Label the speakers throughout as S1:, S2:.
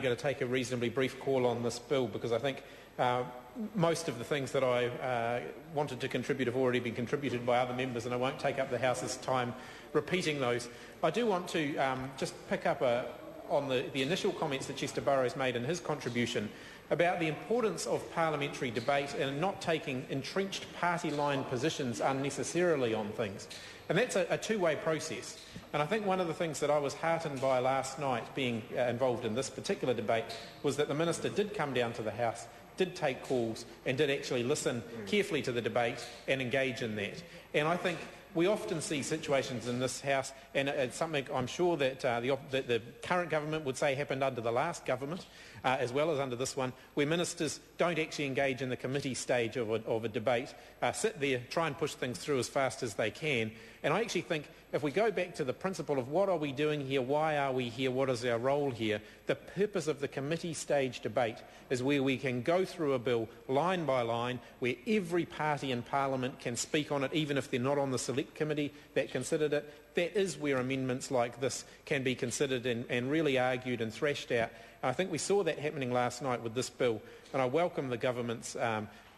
S1: I'm going to take a reasonably brief call on this bill because I think most of the things that I wanted to contribute have already been contributed by other members, and I won't take up the House's time repeating those. I do want to just pick up on the initial comments that Chester Burrows made in his contribution about the importance of parliamentary debate and not taking entrenched party line positions unnecessarily on things. And that's a two-way process. And I think one of the things that I was heartened by last night, being involved in this particular debate, was that the Minister did come down to the House, did take calls and did actually listen carefully to the debate and engage in that. And I think we often see situations in this House, and it's something I'm sure that the current government would say happened under the last government, as well as under this one, where ministers don't actually engage in the committee stage of a debate, sit there, try and push things through as fast as they can. And I actually think if we go back to the principle of what are we doing here, why are we here, what is our role here, the purpose of the committee stage debate is where we can go through a bill line by line, where every party in Parliament can speak on it, even if they're not on the select committee that considered it. That is where amendments like this can be considered and really argued and thrashed out. I think we saw that happening last night with this bill, and I welcome the government's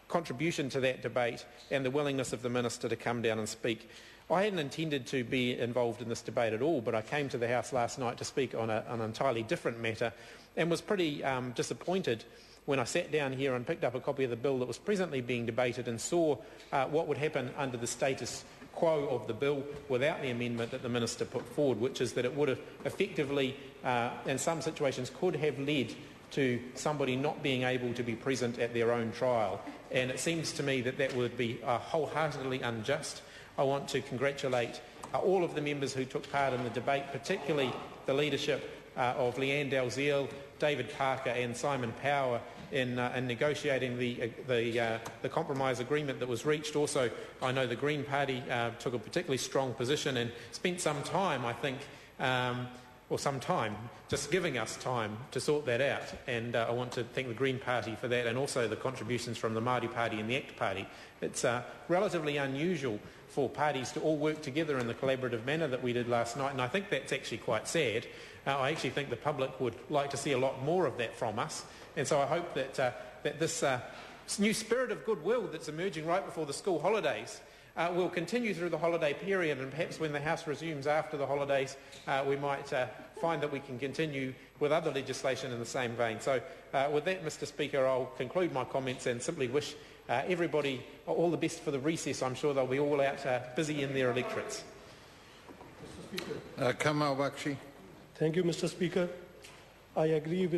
S1: contribution to that debate and the willingness of the Minister to come down and speak. I hadn't intended to be involved in this debate at all, but I came to the House last night to speak on an entirely different matter and was pretty disappointed when I sat down here and picked up a copy of the bill that was presently being debated and saw what would happen under the status quo of the bill without the amendment that the Minister put forward, which is that it would have effectively, in some situations, could have led to somebody not being able to be present at their own trial. And it seems to me that that would be wholeheartedly unjust. I want to congratulate all of the members who took part in the debate, particularly the leadership of Leanne Dalziel, David Parker and Simon Power in negotiating the compromise agreement that was reached. Also, I know the Green Party took a particularly strong position and spent some time, I think, just giving us time to sort that out. And I want to thank the Green Party for that, and also the contributions from the Māori Party and the ACT Party. It's relatively unusual for parties to all work together in the collaborative manner that we did last night, and I think that's actually quite sad. I actually think the public would like to see a lot more of that from us, and so I hope that this new spirit of goodwill that's emerging right before the school holidays will continue through the holiday period, and perhaps when the House resumes after the holidays we might find that we can continue with other legislation in the same vein. So with that, Mr Speaker, I'll conclude my comments and simply wish everybody all the best for the recess. I'm sure they'll be all out busy in their electorates.
S2: Kamal Bakshi.
S3: Thank you, Mr Speaker. I agree with